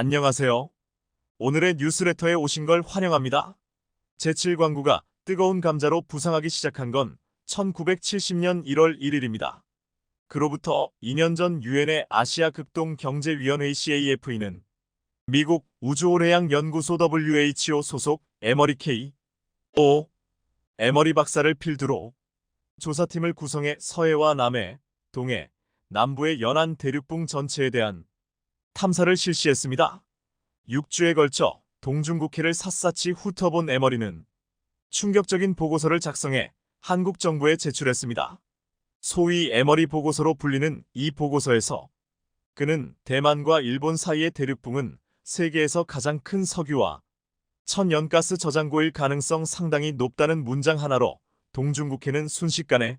안녕하세요. 오늘의 뉴스레터에 오신 걸 환영합니다. 제7광구가 뜨거운 감자로 부상하기 시작한 건 1970년 1월 1일입니다. 그로부터 2년 전 유엔의 아시아 극동 경제위원회 CAFE는 미국 우주오래양연구소 WHO 소속 에머리 K.O. 에머리 박사를 필두로 조사팀을 구성해 서해와 남해, 동해, 남부의 연안 대륙붕 전체에 대한 탐사를 실시했습니다. 6주에 걸쳐 동중국해를 샅샅이 훑어본 에머리는 충격적인 보고서를 작성해 한국 정부에 제출했습니다. 소위 에머리 보고서로 불리는 이 보고서에서 그는 대만과 일본 사이의 대륙붕은 세계에서 가장 큰 석유와 천연가스 저장고일 가능성 상당히 높다는 문장 하나로 동중국해는 순식간에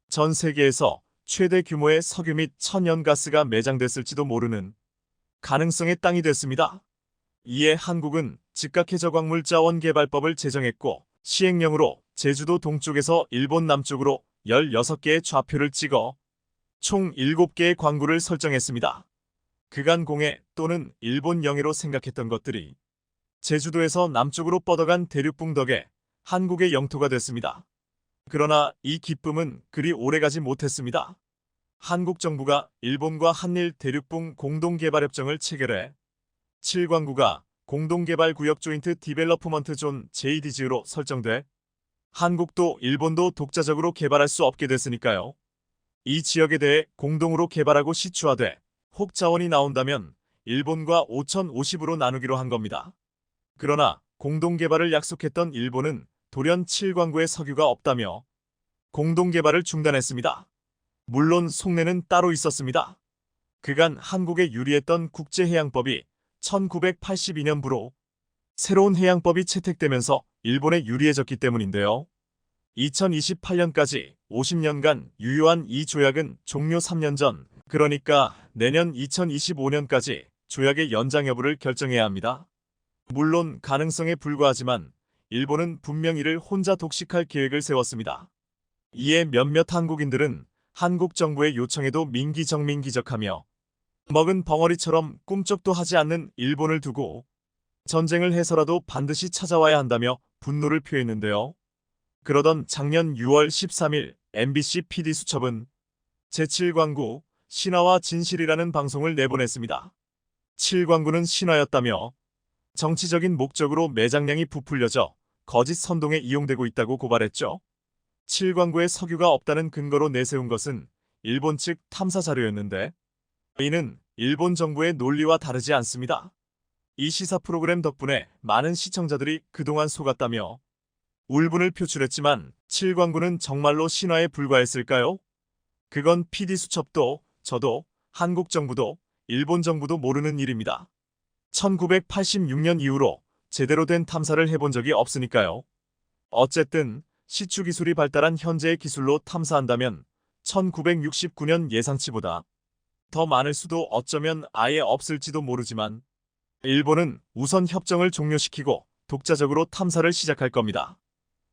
전 세계에서 최대 규모의 석유 및 천연가스가 매장됐을지도 모르는 가능성의 땅이 됐습니다. 이에 한국은 즉각 해저광물자원개발법을 제정했고 시행령으로 제주도 동쪽에서 일본 남쪽으로 16개의 좌표를 찍어 총 7개의 광구를 설정했습니다. 그간 공해 또는 일본 영해로 생각했던 것들이 제주도에서 남쪽으로 뻗어간 대륙붕 덕에 한국의 영토가 됐습니다. 그러나 이 기쁨은 그리 오래가지 못했습니다. 한국 정부가 일본과 한일 대륙붕 공동개발협정을 체결해 7광구가 공동개발구역 조인트 디벨로프먼트 존 JDG로 설정돼 한국도 일본도 독자적으로 개발할 수 없게 됐으니까요. 이 지역에 대해 공동으로 개발하고 시추하되 혹 자원이 나온다면 일본과 5050으로 나누기로 한 겁니다. 그러나 공동개발을 약속했던 일본은 돌연 7광구에 석유가 없다며 공동개발을 중단했습니다. 물론 속내는 따로 있었습니다. 그간 한국에 유리했던 국제해양법이 1982년부로 새로운 해양법이 채택되면서 일본에 유리해졌기 때문인데요. 2028년까지 50년간 유효한 이 조약은 종료 3년 전, 그러니까 내년 2025년까지 조약의 연장 여부를 결정해야 합니다. 물론 가능성에 불과하지만 일본은 분명 이를 혼자 독식할 계획을 세웠습니다. 이에 몇몇 한국인들은 한국 정부의 요청에도 민기적민기적하며 먹은 벙어리처럼 꿈쩍도 하지 않는 일본을 두고 전쟁을 해서라도 반드시 찾아와야 한다며 분노를 표했는데요. 그러던 작년 6월 13일 MBC PD수첩은 제7광구 신화와 진실이라는 방송을 내보냈습니다. 7광구는 신화였다며 정치적인 목적으로 매장량이 부풀려져 거짓 선동에 이용되고 있다고 고발했죠. 7광구에 석유가 없다는 근거로 내세운 것은 일본 측 탐사 자료였는데 이는 일본 정부의 논리와 다르지 않습니다. 이 시사 프로그램 덕분에 많은 시청자들이 그동안 속았다며 울분을 표출했지만 7광구는 정말로 신화에 불과했을까요? 그건 PD수첩도 저도 한국 정부도 일본 정부도 모르는 일입니다. 1986년 이후로 제대로 된 탐사를 해본 적이 없으니까요. 어쨌든 시추 기술이 발달한 현재의 기술로 탐사한다면 1969년 예상치보다 더 많을 수도 어쩌면 아예 없을지도 모르지만 일본은 우선 협정을 종료시키고 독자적으로 탐사를 시작할 겁니다.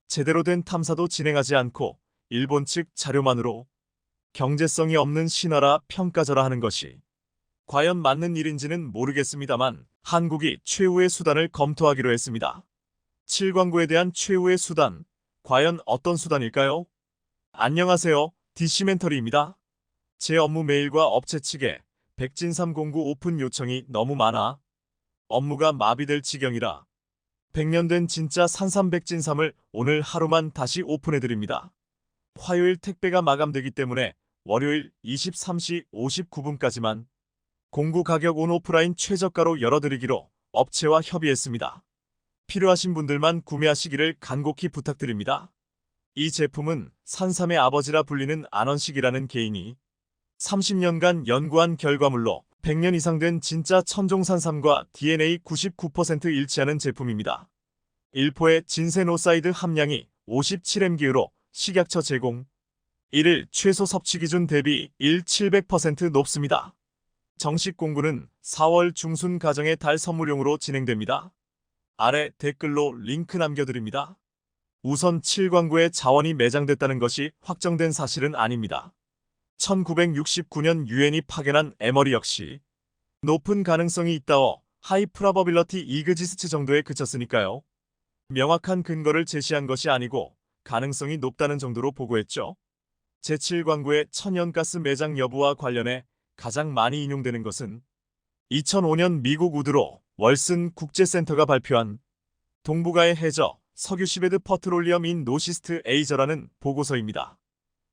제대로 된 탐사도 진행하지 않고 일본 측 자료만으로 경제성이 없는 신화라 평가절하 하는 것이 과연 맞는 일인지는 모르겠습니다만 한국이 최후의 수단을 검토하기로 했습니다. 7광구에 대한 최후의 수단, 과연 어떤 수단일까요? 안녕하세요, 디시멘터리입니다. 제 업무 메일과 업체 측에 백진3 공구 오픈 요청이 너무 많아 업무가 마비될 지경이라 100년 된 진짜 산삼백진3을 오늘 하루만 다시 오픈해드립니다. 화요일 택배가 마감되기 때문에 월요일 23시 59분까지만 공구 가격 온오프라인 최저가로 열어드리기로 업체와 협의했습니다. 필요하신 분들만 구매하시기를 간곡히 부탁드립니다. 이 제품은 산삼의 아버지라 불리는 안원식이라는 개인이 30년간 연구한 결과물로 100년 이상 된 진짜 천종산삼과 DNA 99% 일치하는 제품입니다. 1포의 진세노사이드 함량이 57mg로 식약처 제공 1일 최소 섭취 기준 대비 700% 높습니다. 정식 공구는 4월 중순 가정의 달 선물용으로 진행됩니다. 아래 댓글로 링크 남겨드립니다. 우선 7광구에 자원이 매장됐다는 것이 확정된 사실은 아닙니다. 1969년 유엔이 파견한 에머리 역시 높은 가능성이 있다어 하이 프로버빌러티 이그지스트 정도에 그쳤으니까요. 명확한 근거를 제시한 것이 아니고 가능성이 높다는 정도로 보고했죠. 제7광구의 천연가스 매장 여부와 관련해 가장 많이 인용되는 것은 2005년 미국 우드로 월슨 국제센터가 발표한 동북아의 해저 석유 시베드 퍼트롤리엄 인 노시스트 에이저라는 보고서입니다.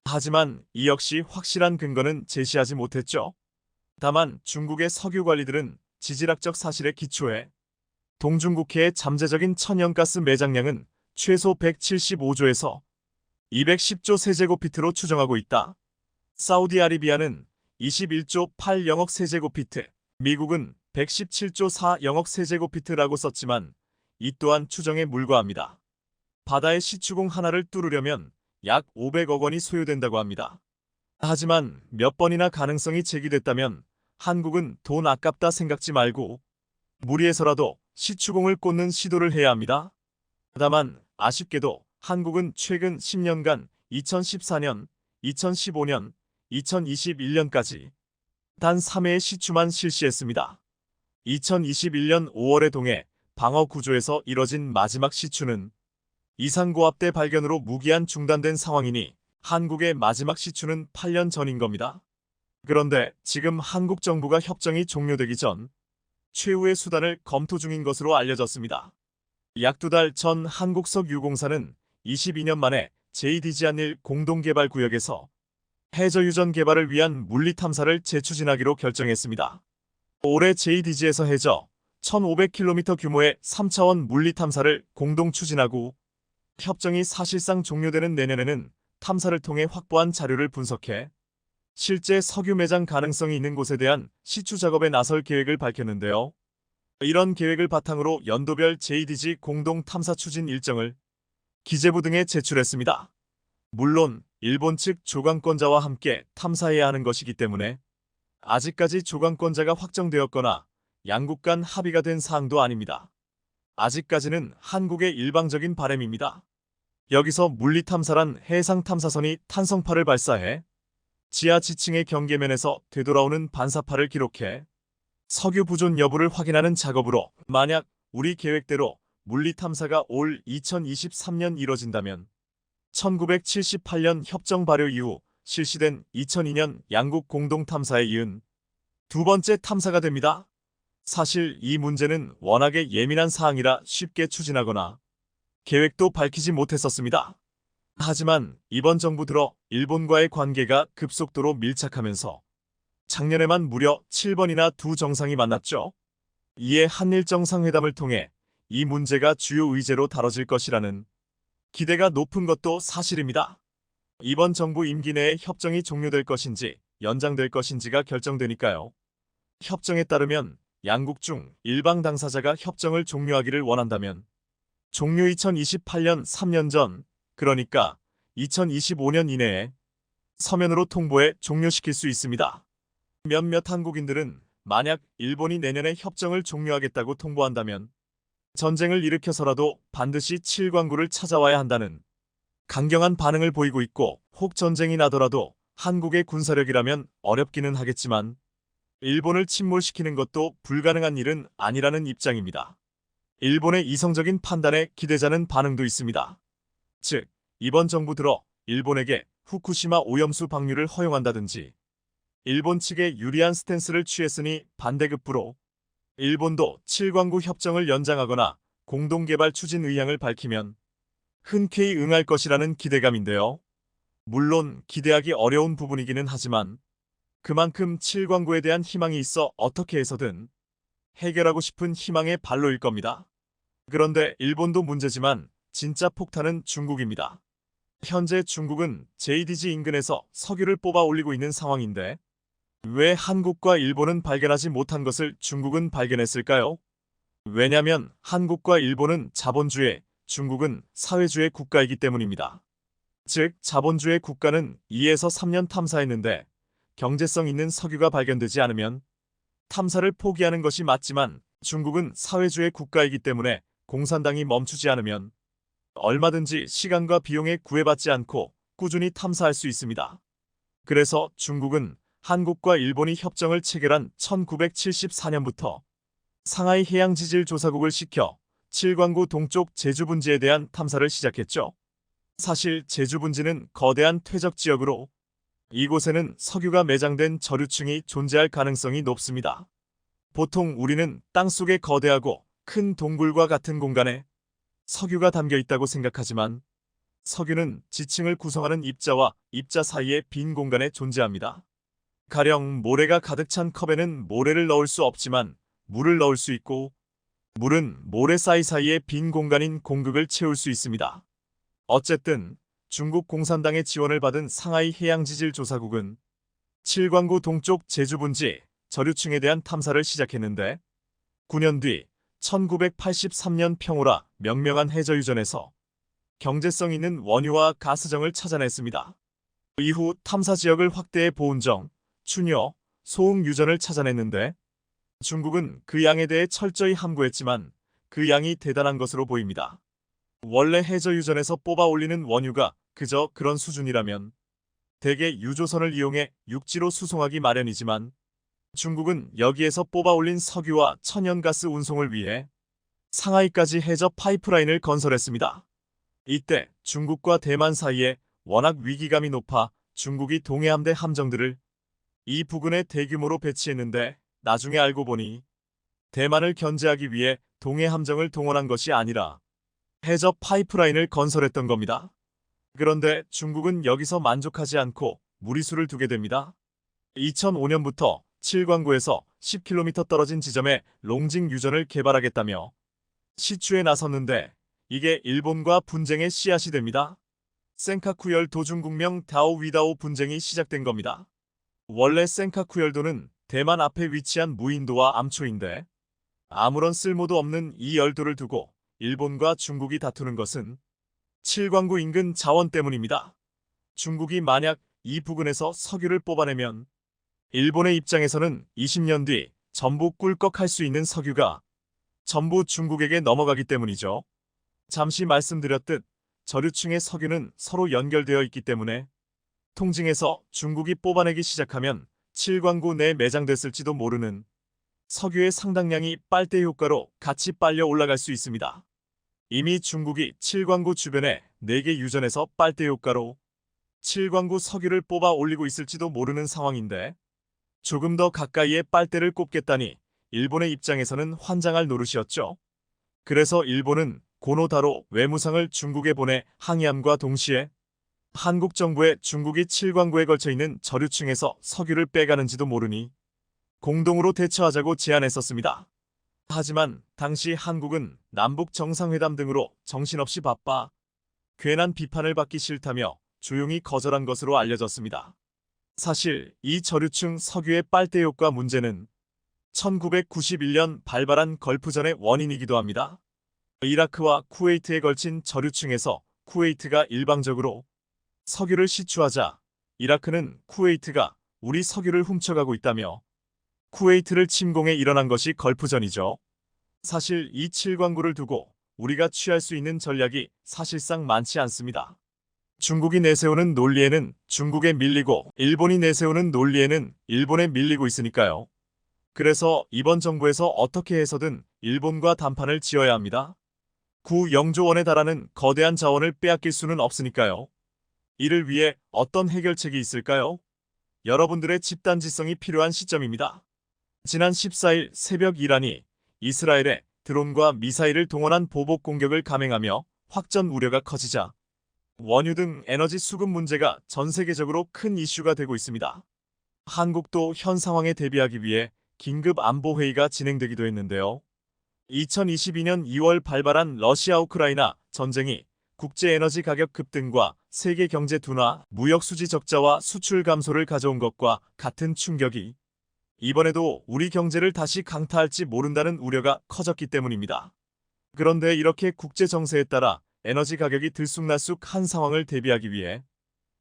하지만 이 역시 확실한 근거는 제시하지 못했죠. 다만 중국의 석유 관리들은 지질학적 사실에 기초해 동중국해의 잠재적인 천연가스 매장량은 최소 175조에서 210조 세제곱피트로 추정하고 있다. 사우디아라비아는 21조 8영억 세제곱피트, 미국은 117조 4영억 세제곱피트라고 썼지만 이 또한 추정에 불과합니다. 바다의 시추공 하나를 뚫으려면 약 500억 원이 소요된다고 합니다. 하지만 몇 번이나 가능성이 제기됐다면 한국은 돈 아깝다 생각지 말고 무리해서라도 시추공을 꽂는 시도를 해야 합니다. 다만 아쉽게도 한국은 최근 10년간 2014년, 2015년, 2021년까지 단 3회의 시추만 실시했습니다. 2021년 5월에 동해 방어구조에서 이뤄진 마지막 시추는 이산고압대 발견으로 무기한 중단된 상황이니 한국의 마지막 시추는 8년 전인 겁니다. 그런데 지금 한국 정부가 협정이 종료되기 전 최후의 수단을 검토 중인 것으로 알려졌습니다. 약 2달 전 한국석유공사는 22년 만에 JDG-1 공동개발구역에서 해저유전 개발을 위한 물리탐사를 재추진하기로 결정했습니다. 올해 JDG에서 해저 1500km 규모의 3차원 물리탐사를 공동 추진하고 협정이 사실상 종료되는 내년에는 탐사를 통해 확보한 자료를 분석해 실제 석유 매장 가능성이 있는 곳에 대한 시추 작업에 나설 계획을 밝혔는데요. 이런 계획을 바탕으로 연도별 JDG 공동 탐사 추진 일정을 기재부 등에 제출했습니다. 물론 일본 측 조강권자와 함께 탐사해야 하는 것이기 때문에 아직까지 조강권자가 확정되었거나 양국 간 합의가 된 사항도 아닙니다. 아직까지는 한국의 일방적인 바람입니다. 여기서 물리탐사란 해상탐사선이 탄성파를 발사해 지하 지층의 경계면에서 되돌아오는 반사파를 기록해 석유 부존 여부를 확인하는 작업으로 만약 우리 계획대로 물리탐사가 올 2023년 이뤄진다면 1978년 협정 발효 이후 실시된 2002년 양국 공동탐사에 이은 두 번째 탐사가 됩니다. 사실 이 문제는 워낙에 예민한 사항이라 쉽게 추진하거나 계획도 밝히지 못했었습니다. 하지만 이번 정부 들어 일본과의 관계가 급속도로 밀착하면서 작년에만 무려 7번이나 두 정상이 만났죠. 이에 한일 정상회담을 통해 이 문제가 주요 의제로 다뤄질 것이라는 기대가 높은 것도 사실입니다. 이번 정부 임기 내에 협정이 종료될 것인지 연장될 것인지가 결정되니까요. 협정에 따르면 양국 중 일방 당사자가 협정을 종료하기를 원한다면 종료 2028년 3년 전, 그러니까 2025년 이내에 서면으로 통보해 종료시킬 수 있습니다. 몇몇 한국인들은 만약 일본이 내년에 협정을 종료하겠다고 통보한다면 전쟁을 일으켜서라도 반드시 7광구를 찾아와야 한다는 강경한 반응을 보이고 있고, 혹 전쟁이 나더라도 한국의 군사력이라면 어렵기는 하겠지만 일본을 침몰시키는 것도 불가능한 일은 아니라는 입장입니다. 일본의 이성적인 판단에 기대자는 반응도 있습니다. 즉, 이번 정부 들어 일본에게 후쿠시마 오염수 방류를 허용한다든지 일본 측에 유리한 스탠스를 취했으니 반대급부로 일본도 7광구 협정을 연장하거나 공동개발 추진 의향을 밝히면 흔쾌히 응할 것이라는 기대감인데요. 물론 기대하기 어려운 부분이기는 하지만 그만큼 7광구에 대한 희망이 있어 어떻게 해서든 해결하고 싶은 희망의 발로일 겁니다. 그런데 일본도 문제지만 진짜 폭탄은 중국입니다. 현재 중국은 JDG 인근에서 석유를 뽑아 올리고 있는 상황인데 왜 한국과 일본은 발견하지 못한 것을 중국은 발견했을까요? 왜냐면 한국과 일본은 자본주의, 중국은 사회주의 국가이기 때문입니다. 즉, 자본주의 국가는 2에서 3년 탐사했는데 경제성 있는 석유가 발견되지 않으면 탐사를 포기하는 것이 맞지만 중국은 사회주의 국가이기 때문에 공산당이 멈추지 않으면 얼마든지 시간과 비용에 구애받지 않고 꾸준히 탐사할 수 있습니다. 그래서 중국은 한국과 일본이 협정을 체결한 1974년부터 상하이 해양지질 조사국을 시켜 칠광구 동쪽 제주분지에 대한 탐사를 시작했죠. 사실 제주분지는 거대한 퇴적 지역으로 이곳에는 석유가 매장된 저류층이 존재할 가능성이 높습니다. 보통 우리는 땅속에 거대하고 큰 동굴과 같은 공간에 석유가 담겨 있다고 생각하지만 석유는 지층을 구성하는 입자와 입자 사이의 빈 공간에 존재합니다. 가령 모래가 가득 찬 컵에는 모래를 넣을 수 없지만 물을 넣을 수 있고 물은 모래 사이사이의 빈 공간인 공극을 채울 수 있습니다. 어쨌든 중국 공산당의 지원을 받은 상하이 해양지질조사국은 칠광구 동쪽 제주분지 저류층에 대한 탐사를 시작했는데 9년 뒤 1983년 평오라 명명한 해저유전에서 경제성 있는 원유와 가스정을 찾아냈습니다. 이후 탐사 지역을 확대해 보운정, 추녀, 소흥유전을 찾아냈는데 중국은 그 양에 대해 철저히 함구했지만 그 양이 대단한 것으로 보입니다. 원래 해저유전에서 뽑아 올리는 원유가 그저 그런 수준이라면 대개 유조선을 이용해 육지로 수송하기 마련이지만 중국은 여기에서 뽑아 올린 석유와 천연가스 운송을 위해 상하이까지 해저 파이프라인을 건설했습니다. 이때 중국과 대만 사이에 워낙 위기감이 높아 중국이 동해함대 함정들을 이 부근에 대규모로 배치했는데 나중에 알고 보니 대만을 견제하기 위해 동해함정을 동원한 것이 아니라 해저 파이프라인을 건설했던 겁니다. 그런데 중국은 여기서 만족하지 않고 무리수를 두게 됩니다. 2005년부터 칠광구에서 10km 떨어진 지점에 롱징 유전을 개발하겠다며 시추에 나섰는데 이게 일본과 분쟁의 씨앗이 됩니다. 센카쿠열 도중국명 다오위다오 분쟁이 시작된 겁니다. 원래 센카쿠열도는 대만 앞에 위치한 무인도와 암초인데 아무런 쓸모도 없는 이 열도를 두고 일본과 중국이 다투는 것은 칠광구 인근 자원 때문입니다. 중국이 만약 이 부근에서 석유를 뽑아내면 일본의 입장에서는 20년 뒤 전부 꿀꺽할 수 있는 석유가 전부 중국에게 넘어가기 때문이죠. 잠시 말씀드렸듯 저류층의 석유는 서로 연결되어 있기 때문에 통증에서 중국이 뽑아내기 시작하면 칠광구 내에 매장됐을지도 모르는 석유의 상당량이 빨대 효과로 같이 빨려 올라갈 수 있습니다. 이미 중국이 칠광구 주변에 4개 유전에서 빨대 효과로 칠광구 석유를 뽑아 올리고 있을지도 모르는 상황인데 조금 더 가까이에 빨대를 꼽겠다니 일본의 입장에서는 환장할 노릇이었죠. 그래서 일본은 고노다로 외무상을 중국에 보내 항의함과 동시에 한국 정부에 중국이 칠광구에 걸쳐 있는 저류층에서 석유를 빼가는지도 모르니 공동으로 대처하자고 제안했었습니다. 하지만 당시 한국은 남북 정상회담 등으로 정신없이 바빠 괜한 비판을 받기 싫다며 조용히 거절한 것으로 알려졌습니다. 사실 이 저류층 석유의 빨대 효과 문제는 1991년 발발한 걸프전의 원인이기도 합니다. 이라크와 쿠웨이트에 걸친 저류층에서 쿠웨이트가 일방적으로 석유를 시추하자 이라크는 쿠웨이트가 우리 석유를 훔쳐가고 있다며 쿠웨이트를 침공해 일어난 것이 걸프전이죠. 사실 이 칠광구를 두고 우리가 취할 수 있는 전략이 사실상 많지 않습니다. 중국이 내세우는 논리에는 중국에 밀리고 일본이 내세우는 논리에는 일본에 밀리고 있으니까요. 그래서 이번 정부에서 어떻게 해서든 일본과 담판을 지어야 합니다. 9영조 원에 달하는 거대한 자원을 빼앗길 수는 없으니까요. 이를 위해 어떤 해결책이 있을까요? 여러분들의 집단지성이 필요한 시점입니다. 지난 14일 새벽 이란이 이스라엘에 드론과 미사일을 동원한 보복 공격을 감행하며 확전 우려가 커지자 원유 등 에너지 수급 문제가 전 세계적으로 큰 이슈가 되고 있습니다. 한국도 현 상황에 대비하기 위해 긴급 안보회의가 진행되기도 했는데요. 2022년 2월 발발한 러시아 우크라이나 전쟁이 국제 에너지 가격 급등과 세계 경제 둔화, 무역 수지 적자와 수출 감소를 가져온 것과 같은 충격이 이번에도 우리 경제를 다시 강타할지 모른다는 우려가 커졌기 때문입니다. 그런데 이렇게 국제 정세에 따라 에너지 가격이 들쑥날쑥한 상황을 대비하기 위해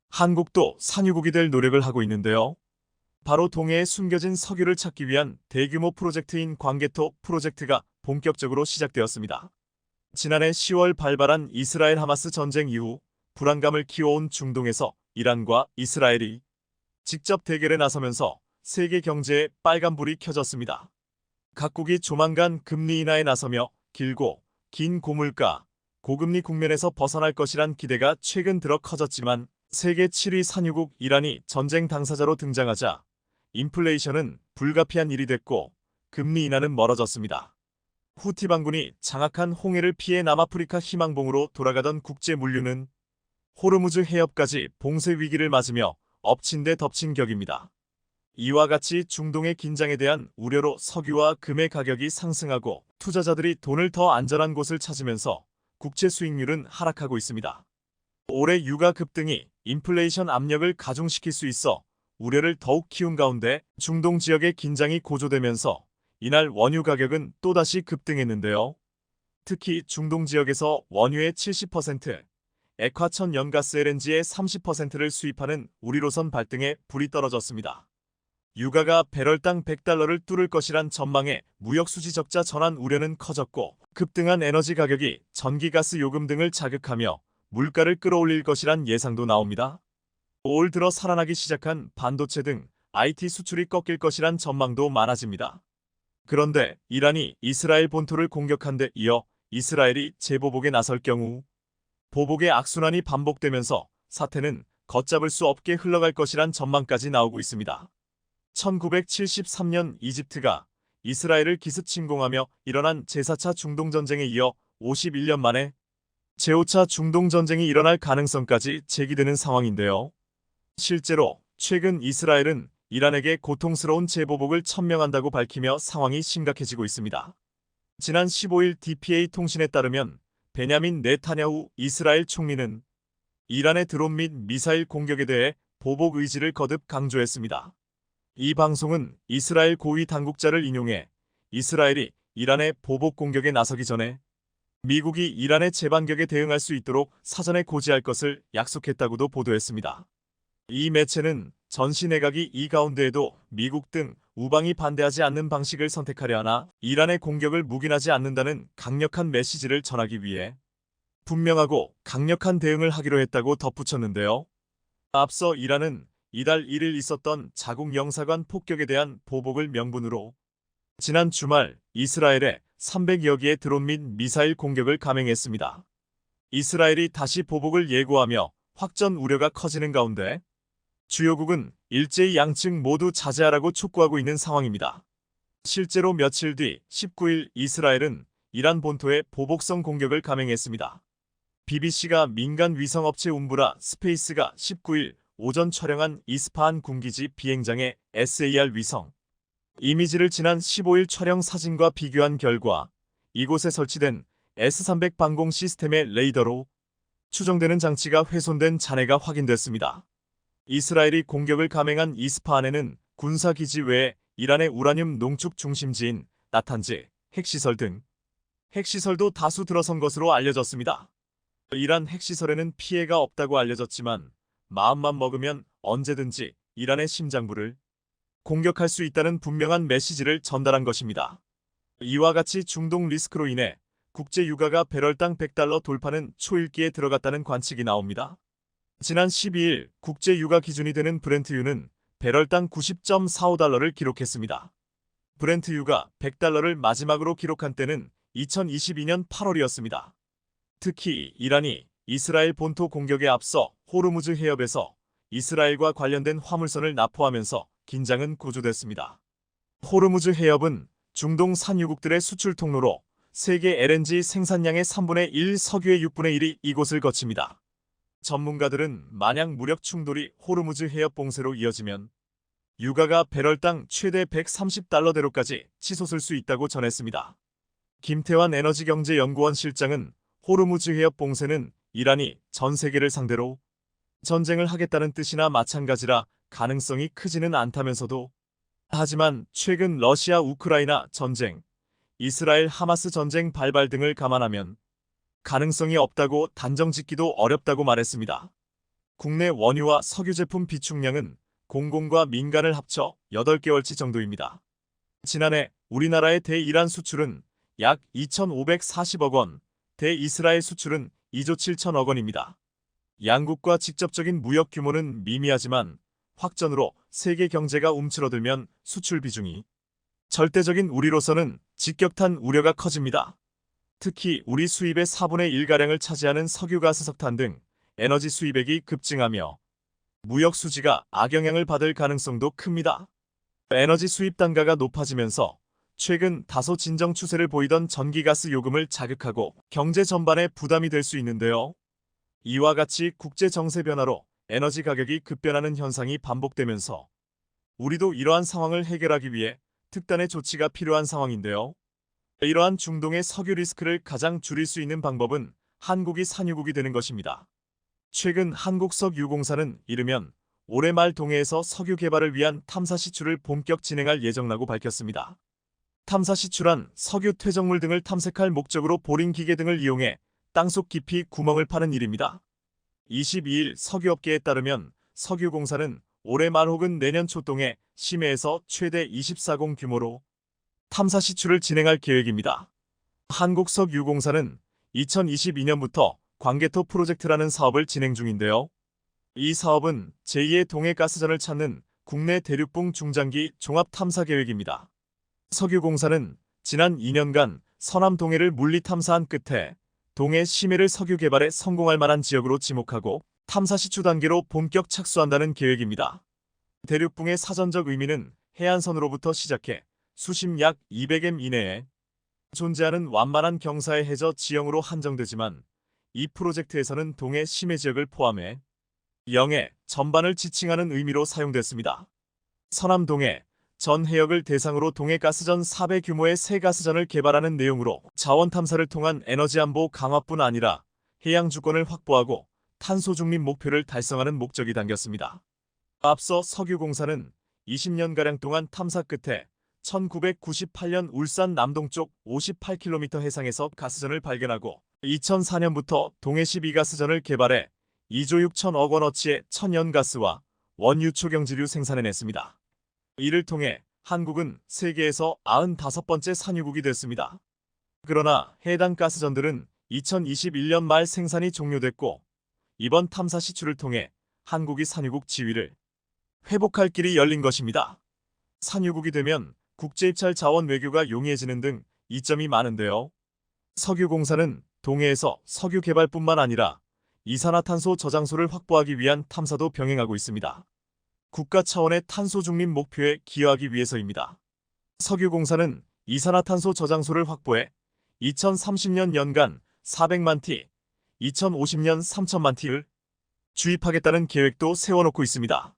한국도 산유국이 될 노력을 하고 있는데요. 바로 동해에 숨겨진 석유를 찾기 위한 대규모 프로젝트인 광개토 프로젝트가 본격적으로 시작되었습니다. 지난해 10월 발발한 이스라엘 하마스 전쟁 이후 불안감을 키워온 중동에서 이란과 이스라엘이 직접 대결에 나서면서 세계 경제에 빨간불이 켜졌습니다. 각국이 조만간 금리 인하에 나서며 길고 긴 고물가, 고금리 국면에서 벗어날 것이란 기대가 최근 들어 커졌지만 세계 7위 산유국 이란이 전쟁 당사자로 등장하자 인플레이션은 불가피한 일이 됐고 금리 인하는 멀어졌습니다. 후티 반군이 장악한 홍해를 피해 남아프리카 희망봉으로 돌아가던 국제 물류는 호르무즈 해협까지 봉쇄 위기를 맞으며 엎친 데 덮친 격입니다. 이와 같이 중동의 긴장에 대한 우려로 석유와 금의 가격이 상승하고 투자자들이 돈을 더 안전한 곳을 찾으면서 국채 수익률은 하락하고 있습니다. 올해 유가 급등이 인플레이션 압력을 가중시킬 수 있어 우려를 더욱 키운 가운데 중동 지역의 긴장이 고조되면서 이날 원유 가격은 또다시 급등했는데요. 특히 중동 지역에서 원유의 70%, 액화천 연가스 LNG의 30%를 수입하는 우리로선 발등에 불이 떨어졌습니다. 유가가 배럴당 100달러를 뚫을 것이란 전망에 무역 수지 적자 전환 우려는 커졌고 급등한 에너지 가격이 전기가스 요금 등을 자극하며 물가를 끌어올릴 것이란 예상도 나옵니다. 올 들어 살아나기 시작한 반도체 등 IT 수출이 꺾일 것이란 전망도 많아집니다. 그런데 이란이 이스라엘 본토를 공격한 데 이어 이스라엘이 재보복에 나설 경우 보복의 악순환이 반복되면서 사태는 걷잡을 수 없게 흘러갈 것이란 전망까지 나오고 있습니다. 1973년 이집트가 이스라엘을 기습 침공하며 일어난 제4차 중동전쟁에 이어 51년 만에 제5차 중동전쟁이 일어날 가능성까지 제기되는 상황인데요. 실제로 최근 이스라엘은 이란에게 고통스러운 재보복을 천명한다고 밝히며 상황이 심각해지고 있습니다. 지난 15일 DPA 통신에 따르면 베냐민 네타냐후 이스라엘 총리는 이란의 드론 및 미사일 공격에 대해 보복 의지를 거듭 강조했습니다. 이 방송은 이스라엘 고위 당국자를 인용해 이스라엘이 이란의 보복 공격에 나서기 전에 미국이 이란의 재반격에 대응할 수 있도록 사전에 고지할 것을 약속했다고도 보도했습니다. 이 매체는 전시 내각이 이 가운데에도 미국 등 우방이 반대하지 않는 방식을 선택하려 하나 이란의 공격을 묵인하지 않는다는 강력한 메시지를 전하기 위해 분명하고 강력한 대응을 하기로 했다고 덧붙였는데요. 앞서 이란은 이달 1일 있었던 자국 영사관 폭격에 대한 보복을 명분으로 지난 주말 이스라엘에 300여 개의 드론 및 미사일 공격을 감행했습니다. 이스라엘이 다시 보복을 예고하며 확전 우려가 커지는 가운데 주요국은 일제히 양측 모두 자제하라고 촉구하고 있는 상황입니다. 실제로 며칠 뒤 19일 이스라엘은 이란 본토에 보복성 공격을 감행했습니다. BBC가 민간 위성업체 움브라 스페이스가 19일 오전 촬영한 이스파한 군기지 비행장의 SAR 위성 이미지를 지난 15일 촬영 사진과 비교한 결과 이곳에 설치된 S-300 방공 시스템의 레이더로 추정되는 장치가 훼손된 잔해가 확인됐습니다. 이스라엘이 공격을 감행한 이스파한에는 군사기지 외에 이란의 우라늄 농축 중심지인 나탄즈, 핵시설 등 핵시설도 다수 들어선 것으로 알려졌습니다. 이란 핵시설에는 피해가 없다고 알려졌지만 마음만 먹으면 언제든지 이란의 심장부를 공격할 수 있다는 분명한 메시지를 전달한 것입니다. 이와 같이 중동 리스크로 인해 국제 유가가 배럴당 100달러 돌파는 초읽기에 들어갔다는 관측이 나옵니다. 지난 12일 국제 유가 기준이 되는 브렌트유는 배럴당 90.45달러를 기록했습니다. 브렌트유가 100달러를 마지막으로 기록한 때는 2022년 8월이었습니다. 특히 이란이 이스라엘 본토 공격에 앞서 호르무즈 해협에서 이스라엘과 관련된 화물선을 납포하면서 긴장은 고조됐습니다. 호르무즈 해협은 중동 산유국들의 수출 통로로 세계 LNG 생산량의 3분의 1, 석유의 6분의 1이 이곳을 거칩니다. 전문가들은 만약 무력 충돌이 호르무즈 해협 봉쇄로 이어지면 유가가 배럴당 최대 130달러대로까지 치솟을 수 있다고 전했습니다. 김태환 에너지경제연구원 실장은 호르무즈 해협 봉쇄는 이란이 전 세계를 상대로 전쟁을 하겠다는 뜻이나 마찬가지라 가능성이 크지는 않다면서도 하지만 최근 러시아 우크라이나 전쟁, 이스라엘 하마스 전쟁 발발 등을 감안하면 가능성이 없다고 단정 짓기도 어렵다고 말했습니다. 국내 원유와 석유 제품 비축량은 공공과 민간을 합쳐 8개월치 정도입니다. 지난해 우리나라의 대이란 수출은 약 2,540억 원, 대이스라엘 수출은 2조 7천억 원입니다. 양국과 직접적인 무역 규모는 미미하지만 확전으로 세계 경제가 움츠러들면 수출 비중이 절대적인 우리로서는 직격탄 우려가 커집니다. 특히 우리 수입의 4분의 1가량을 차지하는 석유가스 석탄 등 에너지 수입액이 급증하며 무역 수지가 악영향을 받을 가능성도 큽니다. 에너지 수입 단가가 높아지면서 최근 다소 진정 추세를 보이던 전기가스 요금을 자극하고 경제 전반에 부담이 될 수 있는데요. 이와 같이 국제 정세 변화로 에너지 가격이 급변하는 현상이 반복되면서 우리도 이러한 상황을 해결하기 위해 특단의 조치가 필요한 상황인데요. 이러한 중동의 석유 리스크를 가장 줄일 수 있는 방법은 한국이 산유국이 되는 것입니다. 최근 한국석유공사는 이르면 올해 말 동해에서 석유 개발을 위한 탐사 시추를 본격 진행할 예정이라고 밝혔습니다. 탐사 시추란 석유 퇴적물 등을 탐색할 목적으로 보링 기계 등을 이용해 땅속 깊이 구멍을 파는 일입니다. 22일 석유업계에 따르면 석유공사는 올해 말 혹은 내년 초동에 심해에서 최대 24공 규모로 탐사 시추를 진행할 계획입니다. 한국석유공사는 2022년부터 광개토 프로젝트라는 사업을 진행 중인데요. 이 사업은 제2의 동해가스전을 찾는 국내 대륙붕 중장기 종합탐사 계획입니다. 석유공사는 지난 2년간 서남 동해를 물리 탐사한 끝에 동해 심해를 석유 개발에 성공할 만한 지역으로 지목하고 탐사 시추 단계로 본격 착수한다는 계획입니다. 대륙붕의 사전적 의미는 해안선으로부터 시작해 수심 약 200m 이내에 존재하는 완만한 경사의 해저 지형으로 한정되지만 이 프로젝트에서는 동해 심해 지역을 포함해 영해 전반을 지칭하는 의미로 사용됐습니다. 서남 동해 전 해역을 대상으로 동해가스전 4배 규모의 새 가스전을 개발하는 내용으로 자원 탐사를 통한 에너지 안보 강화뿐 아니라 해양 주권을 확보하고 탄소 중립 목표를 달성하는 목적이 담겼습니다. 앞서 석유공사는 20년가량 동안 탐사 끝에 1998년 울산 남동쪽 58km 해상에서 가스전을 발견하고 2004년부터 동해 12가스전을 개발해 2조 6천억 원어치의 천연가스와 원유초 경지류 생산해냈습니다. 이를 통해 한국은 세계에서 95번째 산유국이 됐습니다. 그러나 해당 가스전들은 2021년 말 생산이 종료됐고 이번 탐사 시추를 통해 한국이 산유국 지위를 회복할 길이 열린 것입니다. 산유국이 되면 국제입찰 자원 외교가 용이해지는 등 이점이 많은데요. 석유공사는 동해에서 석유 개발뿐만 아니라 이산화탄소 저장소를 확보하기 위한 탐사도 병행하고 있습니다. 국가 차원의 탄소 중립 목표에 기여하기 위해서입니다. 석유공사는 이산화탄소 저장소를 확보해 2030년 연간 400만 티, 2050년 3천만 티를 주입하겠다는 계획도 세워놓고 있습니다.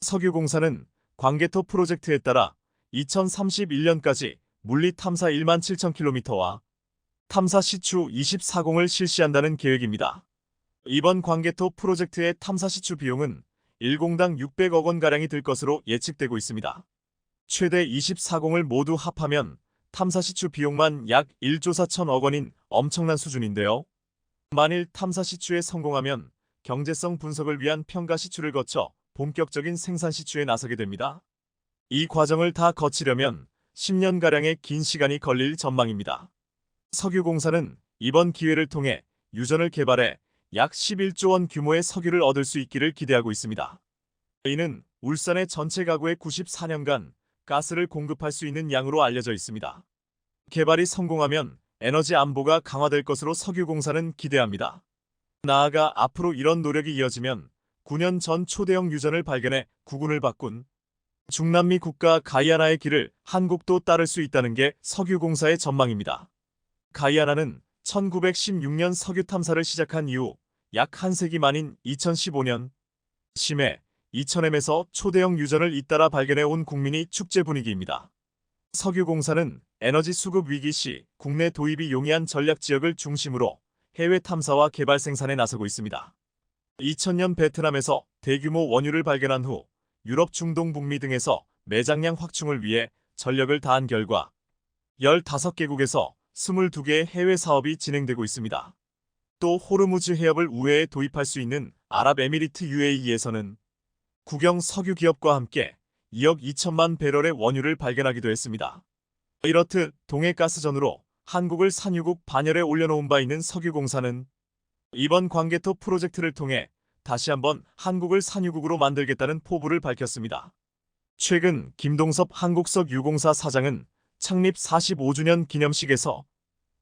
석유공사는 광개토 프로젝트에 따라 2031년까지 물리 탐사 1만 7천 킬로미터와 탐사 시추 24공을 실시한다는 계획입니다. 이번 광개토 프로젝트의 탐사 시추 비용은 1공당 600억 원가량이 들 것으로 예측되고 있습니다. 최대 24공을 모두 합하면 탐사 시추 비용만 약 1조 4천억 원인 엄청난 수준인데요. 만일 탐사 시추에 성공하면 경제성 분석을 위한 평가 시추를 거쳐 본격적인 생산 시추에 나서게 됩니다. 이 과정을 다 거치려면 10년가량의 긴 시간이 걸릴 전망입니다. 석유공사는 이번 기회를 통해 유전을 개발해 약 11조 원 규모의 석유를 얻을 수 있기를 기대하고 있습니다. 이는 울산의 전체 가구에 94년간 가스를 공급할 수 있는 양으로 알려져 있습니다. 개발이 성공하면 에너지 안보가 강화될 것으로 석유공사는 기대합니다. 나아가 앞으로 이런 노력이 이어지면 9년 전 초대형 유전을 발견해 국운을 바꾼 중남미 국가 가이아나의 길을 한국도 따를 수 있다는 게 석유공사의 전망입니다. 가이아나는 1916년 석유 탐사를 시작한 이후 약 한 세기 만인 2015년 심해 2000m에서 초대형 유전을 잇따라 발견해 온 국민이 축제 분위기입니다. 석유공사는 에너지 수급 위기 시 국내 도입이 용이한 전략 지역을 중심으로 해외 탐사와 개발 생산에 나서고 있습니다. 2000년 베트남에서 대규모 원유를 발견한 후 유럽, 중동, 북미 등에서 매장량 확충을 위해 전력을 다한 결과 15개국에서 22개의 해외 사업이 진행되고 있습니다. 또 호르무즈 해협을 우회에 도입할 수 있는 아랍에미리트 UAE에서는 국영 석유 기업과 함께 2억 2천만 배럴의 원유를 발견하기도 했습니다. 이렇듯 동해가스전으로 한국을 산유국 반열에 올려놓은 바 있는 석유공사는 이번 광개토 프로젝트를 통해 다시 한번 한국을 산유국으로 만들겠다는 포부를 밝혔습니다. 최근 김동섭 한국석유공사 사장은 창립 45주년 기념식에서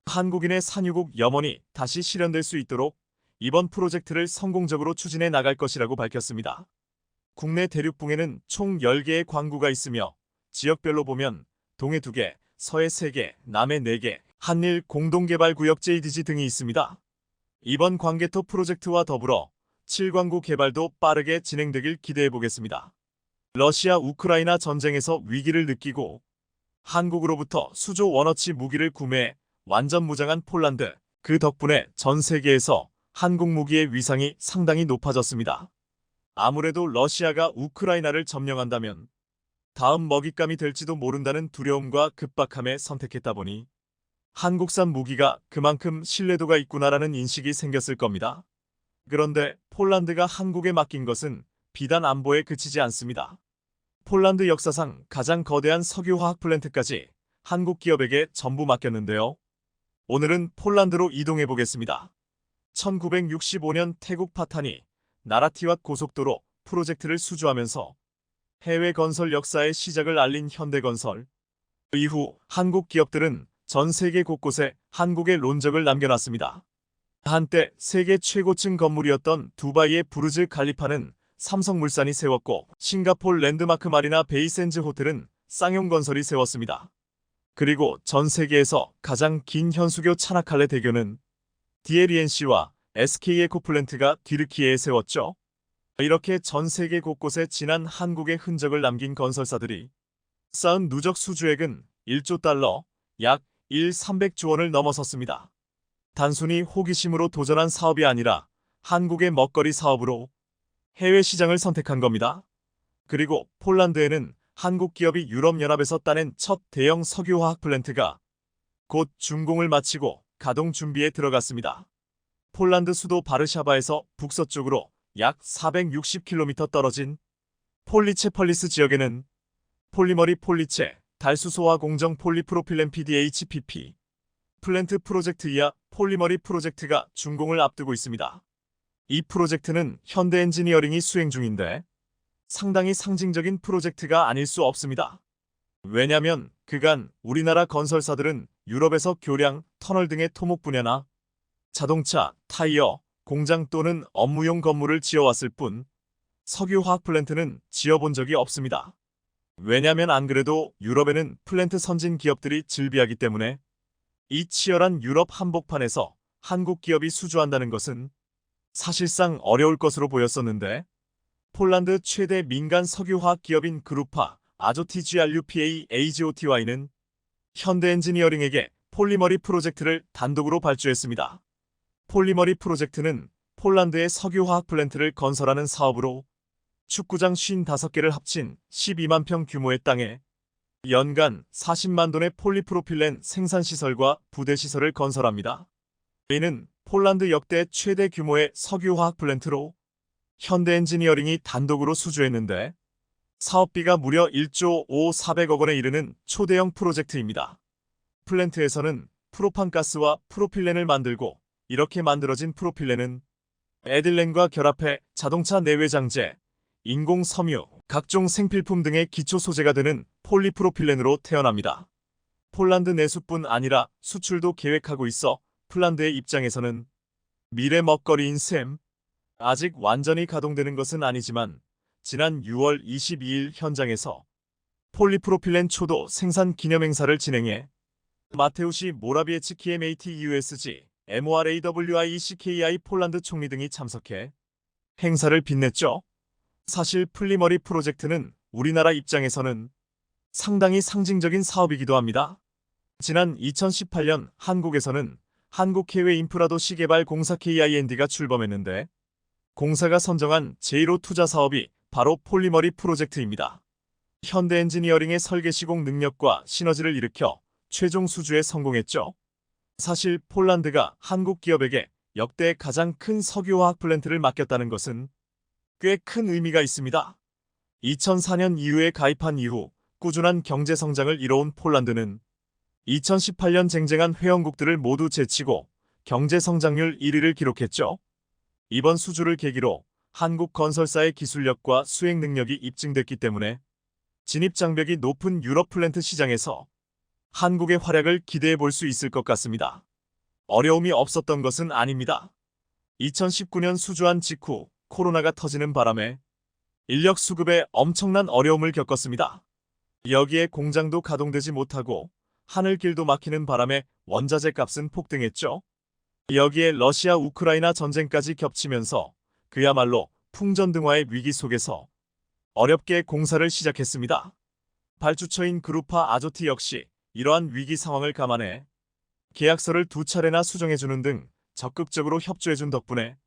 한국인의 산유국 염원이 다시 실현될 수 있도록 이번 프로젝트를 성공적으로 추진해 나갈 것이라고 밝혔습니다. 국내 대륙붕에는 총 10개의 광구가 있으며 지역별로 보면 동해 2개, 서해 3개, 남해 4개, 한일 공동개발구역 JDG 등이 있습니다. 이번 광개토 프로젝트와 더불어 7광구 개발도 빠르게 진행되길 기대해보겠습니다. 러시아 우크라이나 전쟁에서 위기를 느끼고 한국으로부터 수조 원어치 무기를 구매해 완전 무장한 폴란드, 그 덕분에 전 세계에서 한국 무기의 위상이 상당히 높아졌습니다. 아무래도 러시아가 우크라이나를 점령한다면 다음 먹잇감이 될지도 모른다는 두려움과 급박함에 선택했다 보니 한국산 무기가 그만큼 신뢰도가 있구나라는 인식이 생겼을 겁니다. 그런데 폴란드가 한국에 맡긴 것은 비단 안보에 그치지 않습니다. 폴란드 역사상 가장 거대한 석유화학 플랜트까지 한국 기업에게 전부 맡겼는데요. 오늘은 폴란드로 이동해 보겠습니다. 1965년 태국 파타니 나라티왓 고속도로 프로젝트를 수주하면서 해외 건설 역사의 시작을 알린 현대건설. 이후 한국 기업들은 전 세계 곳곳에 한국의 론적을 남겨놨습니다. 한때 세계 최고층 건물이었던 두바이의 부르즈 칼리파는 삼성물산이 세웠고 싱가포르 랜드마크 마리나 베이센즈 호텔은 쌍용건설이 세웠습니다. 그리고 전 세계에서 가장 긴 현수교 차나칼레 대교는 DLENC와 SK에코플랜트가 튀르키예에 세웠죠. 이렇게 전 세계 곳곳에 진한 한국의 흔적을 남긴 건설사들이 쌓은 누적 수주액은 1조 달러, 약 1,300조 원을 넘어섰습니다. 단순히 호기심으로 도전한 사업이 아니라 한국의 먹거리 사업으로 해외 시장을 선택한 겁니다. 그리고 폴란드에는 한국 기업이 유럽연합에서 따낸 첫 대형 석유화학 플랜트가 곧 준공을 마치고 가동 준비에 들어갔습니다. 폴란드 수도 바르샤바에서 북서쪽으로 약 460km 떨어진 폴리체펄리스 지역에는 폴리머리 폴리체, 달수소화 공정 폴리프로필렌 PDHPP 플랜트 프로젝트 이하 폴리머리 프로젝트가 준공을 앞두고 있습니다. 이 프로젝트는 현대 엔지니어링이 수행 중인데 상당히 상징적인 프로젝트가 아닐 수 없습니다. 왜냐면 그간 우리나라 건설사들은 유럽에서 교량, 터널 등의 토목 분야나 자동차, 타이어, 공장 또는 업무용 건물을 지어왔을 뿐 석유화학 플랜트는 지어본 적이 없습니다. 왜냐면 안 그래도 유럽에는 플랜트 선진 기업들이 즐비하기 때문에 이 치열한 유럽 한복판에서 한국 기업이 수주한다는 것은 사실상 어려울 것으로 보였었는데 폴란드 최대 민간 석유화학 기업인 그루파 아조티GRUPA AGOTY는 현대 엔지니어링에게 폴리머리 프로젝트를 단독으로 발주했습니다. 폴리머리 프로젝트는 폴란드의 석유화학 플랜트를 건설하는 사업으로 축구장 55개를 합친 12만 평 규모의 땅에 연간 40만 톤의 폴리프로필렌 생산시설과 부대시설을 건설합니다. 이는 폴란드 역대 최대 규모의 석유화학 플랜트로 현대 엔지니어링이 단독으로 수주했는데 사업비가 무려 1조 400억 원에 이르는 초대형 프로젝트입니다. 플랜트에서는 프로판가스와 프로필렌을 만들고 이렇게 만들어진 프로필렌은 에틸렌과 결합해 자동차 내외장재, 인공 섬유, 각종 생필품 등의 기초 소재가 되는 폴리프로필렌으로 태어납니다. 폴란드 내수뿐 아니라 수출도 계획하고 있어 폴란드의 입장에서는 미래 먹거리인 셈. 아직 완전히 가동되는 것은 아니지만 지난 6월 22일 현장에서 폴리프로필렌 초도 생산 기념행사를 진행해 마테우시 모라비에츠키 MATEUSG, MORAWIECKI 폴란드 총리 등이 참석해 행사를 빛냈죠. 사실 폴리머리 프로젝트는 우리나라 입장에서는 상당히 상징적인 사업이기도 합니다. 지난 2018년 한국에서는 한국해외인프라도시개발공사 KIND가 출범했는데 공사가 선정한 제1호 투자 사업이 바로 폴리머리 프로젝트입니다. 현대 엔지니어링의 설계 시공 능력과 시너지를 일으켜 최종 수주에 성공했죠. 사실 폴란드가 한국 기업에게 역대 가장 큰 석유화학 플랜트를 맡겼다는 것은 꽤 큰 의미가 있습니다. 2004년 EU에 가입한 이후 꾸준한 경제 성장을 이뤄온 폴란드는 2018년 쟁쟁한 회원국들을 모두 제치고 경제 성장률 1위를 기록했죠. 이번 수주를 계기로 한국 건설사의 기술력과 수행 능력이 입증됐기 때문에 진입장벽이 높은 유럽 플랜트 시장에서 한국의 활약을 기대해 볼 수 있을 것 같습니다. 어려움이 없었던 것은 아닙니다. 2019년 수주한 직후 코로나가 터지는 바람에 인력 수급에 엄청난 어려움을 겪었습니다. 여기에 공장도 가동되지 못하고 하늘길도 막히는 바람에 원자재 값은 폭등했죠. 여기에 러시아 우크라이나 전쟁까지 겹치면서 그야말로 풍전등화의 위기 속에서 어렵게 공사를 시작했습니다. 발주처인 그룹파 아조티 역시 이러한 위기 상황을 감안해 계약서를 2차례나 수정해주는 등 적극적으로 협조해준 덕분에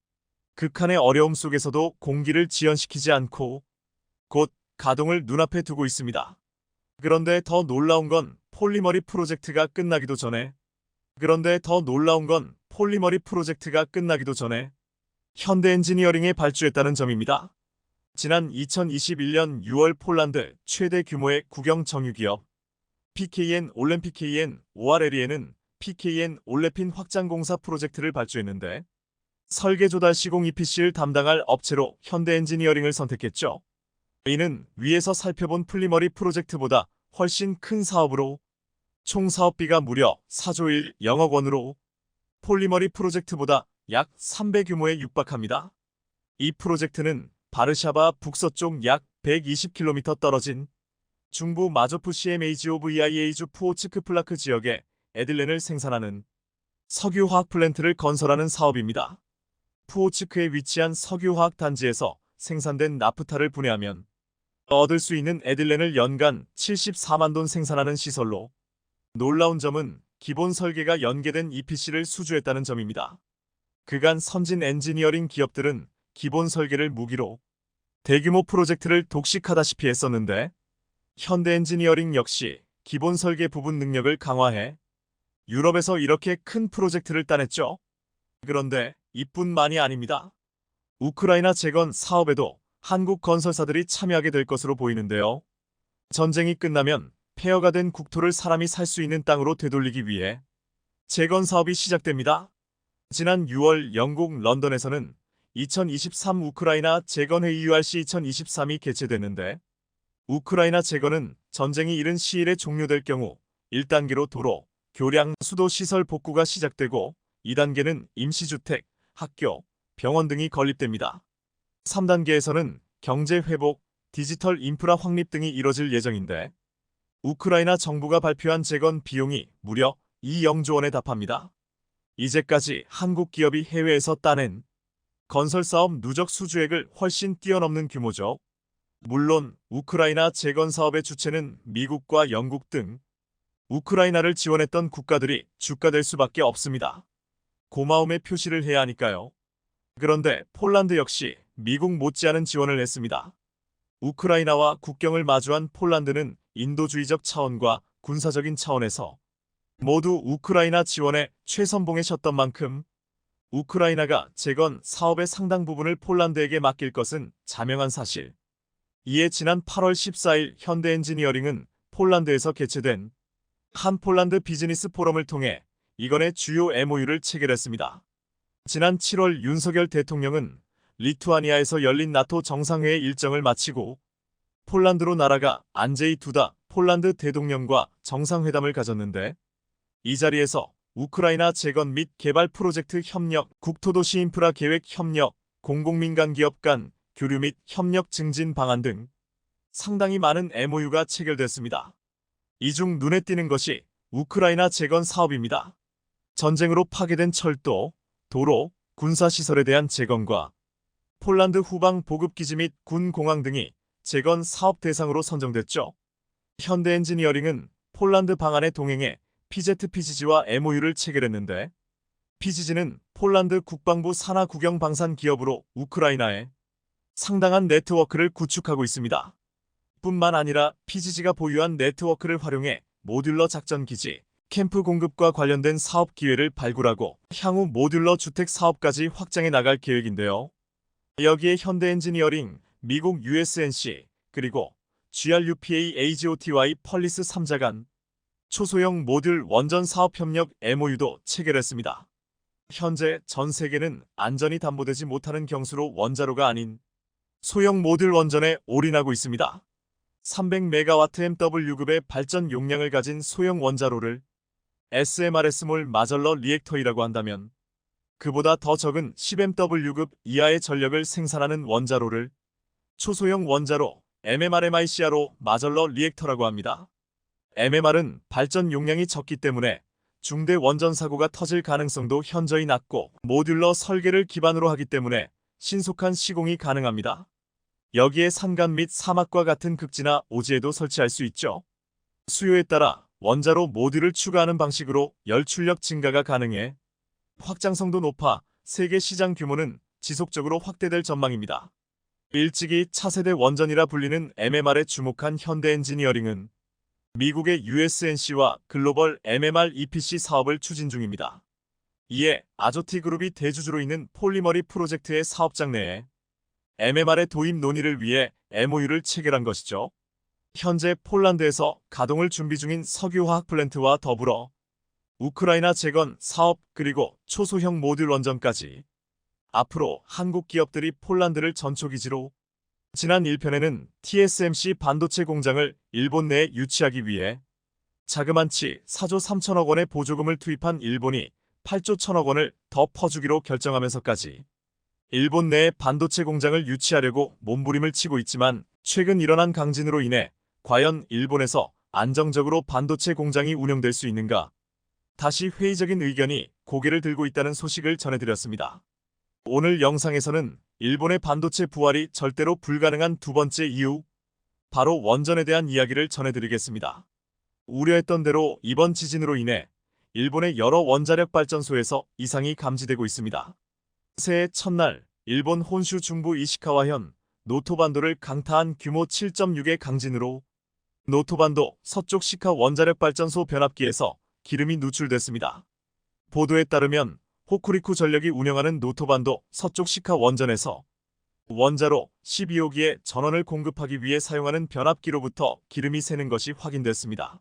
극한의 어려움 속에서도 공기를 지연시키지 않고 곧 가동을 눈앞에 두고 있습니다. 그런데 더 놀라운 건 폴리머리 프로젝트가 끝나기도 전에 현대엔지니어링에 발주했다는 점입니다. 지난 2021년 6월 폴란드 최대 규모의 국영 정유기업 PKN 올렘 ORLE에는 PKN 올레핀 확장공사 프로젝트를 발주했는데 설계 조달 시공 EPC를 담당할 업체로 현대엔지니어링을 선택했죠. 이는 위에서 살펴본 폴리머리 프로젝트보다 훨씬 큰 사업으로 총 사업비가 무려 4조 1억억 원으로 폴리머리 프로젝트보다 약 3배 규모에 육박합니다. 이 프로젝트는 바르샤바 북서쪽 약 120km 떨어진 중부 마조프 CMAGOVIA주 푸오츠크 플라크 지역에 에딜렌을 생산하는 석유화학 플랜트를 건설하는 사업입니다. 푸오츠크에 위치한 석유화학 단지에서 생산된 나프타를 분해하면 얻을 수 있는 에딜렌을 연간 74만 톤 생산하는 시설로 놀라운 점은 기본 설계가 연계된 EPC를 수주했다는 점입니다. 그간 선진 엔지니어링 기업들은 기본 설계를 무기로 대규모 프로젝트를 독식하다시피 했었는데 현대엔지니어링 역시 기본 설계 부분 능력을 강화해 유럽에서 이렇게 큰 프로젝트를 따냈죠. 그런데 이뿐만이 아닙니다. 우크라이나 재건 사업에도 한국 건설사들이 참여하게 될 것으로 보이는데요. 전쟁이 끝나면 폐허가 된 국토를 사람이 살 수 있는 땅으로 되돌리기 위해 재건 사업이 시작됩니다. 지난 6월 영국 런던에서는 2023 우크라이나 재건회의 URC 2023이 개최됐는데 우크라이나 재건은 전쟁이 이른 시일에 종료될 경우 1단계로 도로, 교량, 수도 시설 복구가 시작되고 2단계는 임시주택, 학교, 병원 등이 건립됩니다. 3단계에서는 경제 회복, 디지털 인프라 확립 등이 이뤄질 예정인데 우크라이나 정부가 발표한 재건 비용이 무려 2조 원에 달합니다. 이제까지 한국 기업이 해외에서 따낸 건설사업 누적 수주액을 훨씬 뛰어넘는 규모죠. 물론 우크라이나 재건 사업의 주체는 미국과 영국 등 우크라이나를 지원했던 국가들이 주가될 수밖에 없습니다. 고마움의 표시를 해야 하니까요. 그런데 폴란드 역시 미국 못지않은 지원을 했습니다. 우크라이나와 국경을 마주한 폴란드는 인도주의적 차원과 군사적인 차원에서 모두 우크라이나 지원에 최선봉에 섰던 만큼 우크라이나가 재건 사업의 상당 부분을 폴란드에게 맡길 것은 자명한 사실. 이에 지난 8월 14일 현대엔지니어링은 폴란드에서 개최된 한 폴란드 비즈니스 포럼을 통해 이건의 주요 MOU를 체결했습니다. 지난 7월 윤석열 대통령은 리투아니아에서 열린 나토 정상회의 일정을 마치고 폴란드로 날아가 안제이 두다 폴란드 대통령과 정상회담을 가졌는데 이 자리에서 우크라이나 재건 및 개발 프로젝트 협력, 국토도시 인프라 계획 협력, 공공민간 기업 간 교류 및 협력 증진 방안 등 상당히 많은 MOU가 체결됐습니다. 이 중 눈에 띄는 것이 우크라이나 재건 사업입니다. 전쟁으로 파괴된 철도, 도로, 군사시설에 대한 재건과 폴란드 후방 보급기지 및 군 공항 등이 재건 사업 대상으로 선정됐죠. 현대엔지니어링은 폴란드 방안에 동행해 PZPGG와 MOU를 체결했는데 PGG는 폴란드 국방부 산하 국영 방산 기업으로 우크라이나에 상당한 네트워크를 구축하고 있습니다. 뿐만 아니라 PGG가 보유한 네트워크를 활용해 모듈러 작전기지, 캠프 공급과 관련된 사업 기회를 발굴하고 향후 모듈러 주택 사업까지 확장해 나갈 계획인데요. 여기에 현대엔지니어링, 미국 USNC, 그리고 GRUPA AGOTY 펄리스 3자 간 초소형 모듈 원전 사업 협력 MOU도 체결했습니다. 현재 전 세계는 안전이 담보되지 못하는 경수로 원자로가 아닌 소형 모듈 원전에 올인하고 있습니다. 300메가와트 MW급의 발전 용량을 가진 소형 원자로를 SMR 마절러 리액터이라고 한다면 그보다 더 적은 10MW급 이하의 전력을 생산하는 원자로를 초소형 원자로 MMRMICR로 마절러 리액터라고 합니다. MMR은 발전 용량이 적기 때문에 중대 원전 사고가 터질 가능성도 현저히 낮고 모듈러 설계를 기반으로 하기 때문에 신속한 시공이 가능합니다. 여기에 산간 및 사막과 같은 극지나 오지에도 설치할 수 있죠. 수요에 따라 원자로 모듈을 추가하는 방식으로 열출력 증가가 가능해 확장성도 높아 세계 시장 규모는 지속적으로 확대될 전망입니다. 일찍이 차세대 원전이라 불리는 MMR에 주목한 현대 엔지니어링은 미국의 USNC와 글로벌 MMR EPC 사업을 추진 중입니다. 이에 아조티 그룹이 대주주로 있는 폴리머리 프로젝트의 사업장 내에 MMR의 도입 논의를 위해 MOU를 체결한 것이죠. 현재 폴란드에서 가동을 준비 중인 석유화학 플랜트와 더불어 우크라이나 재건 사업 그리고 초소형 모듈 원전까지 앞으로 한국 기업들이 폴란드를 전초기지로 지난 1편에는 TSMC 반도체 공장을 일본 내에 유치하기 위해 자그만치 4조 3천억 원의 보조금을 투입한 일본이 8조 1천억 원을 더 퍼주기로 결정하면서까지 일본 내에 반도체 공장을 유치하려고 몸부림을 치고 있지만 최근 일어난 강진으로 인해 과연 일본에서 안정적으로 반도체 공장이 운영될 수 있는가? 다시 회의적인 의견이 고개를 들고 있다는 소식을 전해드렸습니다. 오늘 영상에서는 일본의 반도체 부활이 절대로 불가능한 두 번째 이유, 바로 원전에 대한 이야기를 전해드리겠습니다. 우려했던 대로 이번 지진으로 인해 일본의 여러 원자력 발전소에서 이상이 감지되고 있습니다. 새해 첫날 일본 혼슈 중부 이시카와현 노토반도를 강타한 규모 7.6의 강진으로 노토반도 서쪽 시카 원자력 발전소 변압기에서 기름이 누출됐습니다. 보도에 따르면 호쿠리쿠 전력이 운영하는 노토반도 서쪽 시카 원전에서 원자로 12호기에 전원을 공급하기 위해 사용하는 변압기로부터 기름이 새는 것이 확인됐습니다.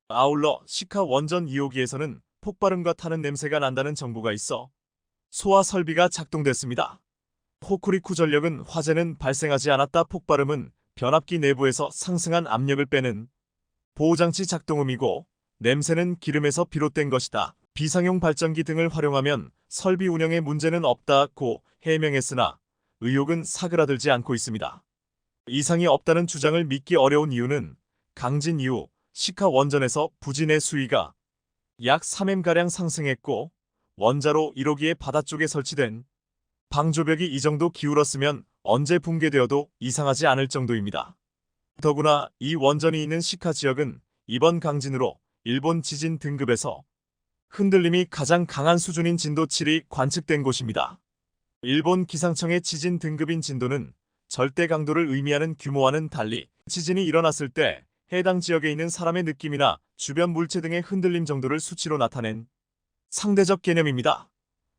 아울러 시카 원전 2호기에서는 폭발음과 타는 냄새가 난다는 정보가 있어 소화 설비가 작동됐습니다. 호쿠리쿠 전력은 화재는 발생하지 않았다. 폭발음은 변압기 내부에서 상승한 압력을 빼는 보호장치 작동음이고 냄새는 기름에서 비롯된 것이다. 비상용 발전기 등을 활용하면 설비 운영에 문제는 없다고 해명했으나 의혹은 사그라들지 않고 있습니다. 이상이 없다는 주장을 믿기 어려운 이유는 강진 이후 시카 원전에서 부진의 수위가 약 3m가량 상승했고 원자로 1호기의 바다쪽에 설치된 방조벽이 이 정도 기울었으면 언제 붕괴되어도 이상하지 않을 정도입니다. 더구나 이 원전이 있는 시카 지역은 이번 강진으로 일본 지진 등급에서 흔들림이 가장 강한 수준인 진도 7이 관측된 곳입니다. 일본 기상청의 지진 등급인 진도는 절대 강도를 의미하는 규모와는 달리 지진이 일어났을 때 해당 지역에 있는 사람의 느낌이나 주변 물체 등의 흔들림 정도를 수치로 나타낸 상대적 개념입니다.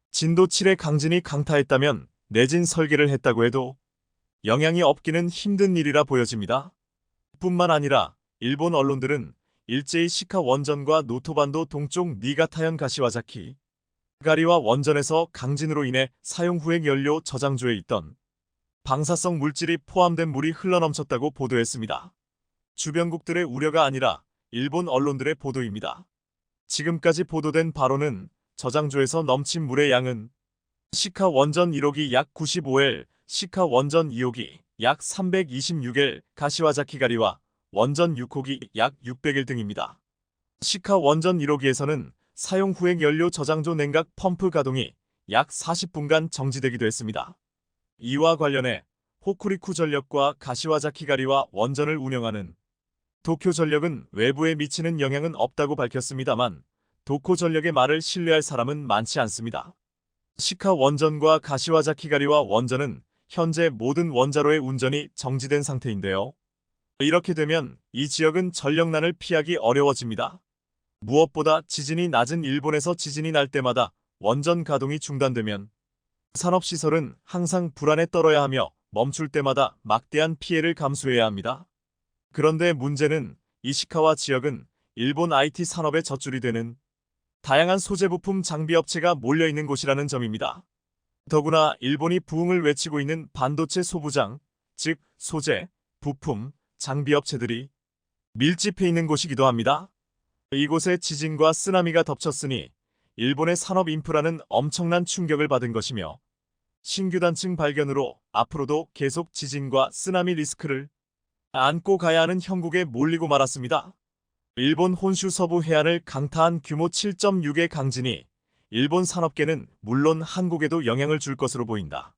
진도 7의 강진이 강타했다면 내진 설계를 했다고 해도 영향이 없기는 힘든 일이라 보여집니다. 뿐만 아니라 일본 언론들은 일제히 시카 원전과 노토반도 동쪽 니가타현 가시와자키 가리와 원전에서 강진으로 인해 사용 후액 연료 저장조에 있던 방사성 물질이 포함된 물이 흘러넘쳤다고 보도했습니다. 주변국들의 우려가 아니라 일본 언론들의 보도입니다. 지금까지 보도된 바로는 저장조에서 넘친 물의 양은 시카 원전 1호기 약 95L, 시카 원전 2호기 약 326L, 가시와자키 가리와 원전 6호기 약 600L 등입니다. 시카 원전 1호기에서는 사용 후액 연료 저장조 냉각 펌프 가동이 약 40분간 정지되기도 했습니다. 이와 관련해 호쿠리쿠 전력과 가시와자키 가리와 원전을 운영하는 도쿄전력은 외부에 미치는 영향은 없다고 밝혔습니다만 도쿄전력의 말을 신뢰할 사람은 많지 않습니다. 시카 원전과 가시와자키 가리와 원전은 현재 모든 원자로의 운전이 정지된 상태인데요. 이렇게 되면 이 지역은 전력난을 피하기 어려워집니다. 무엇보다 지진이 낮은 일본에서 지진이 날 때마다 원전 가동이 중단되면 산업시설은 항상 불안에 떨어야 하며 멈출 때마다 막대한 피해를 감수해야 합니다. 그런데 문제는 이시카와 지역은 일본 IT 산업의 젖줄이 되는 다양한 소재 부품 장비 업체가 몰려있는 곳이라는 점입니다. 더구나 일본이 부흥을 외치고 있는 반도체 소부장, 즉 소재, 부품, 장비업체들이 밀집해 있는 곳이기도 합니다. 이곳에 지진과 쓰나미가 덮쳤으니 일본의 산업 인프라는 엄청난 충격을 받은 것이며 신규 단층 발견으로 앞으로도 계속 지진과 쓰나미 리스크를 안고 가야 하는 형국에 몰리고 말았습니다. 일본 혼슈 서부 해안을 강타한 규모 7.6의 강진이 일본 산업계는 물론 한국에도 영향을 줄 것으로 보인다.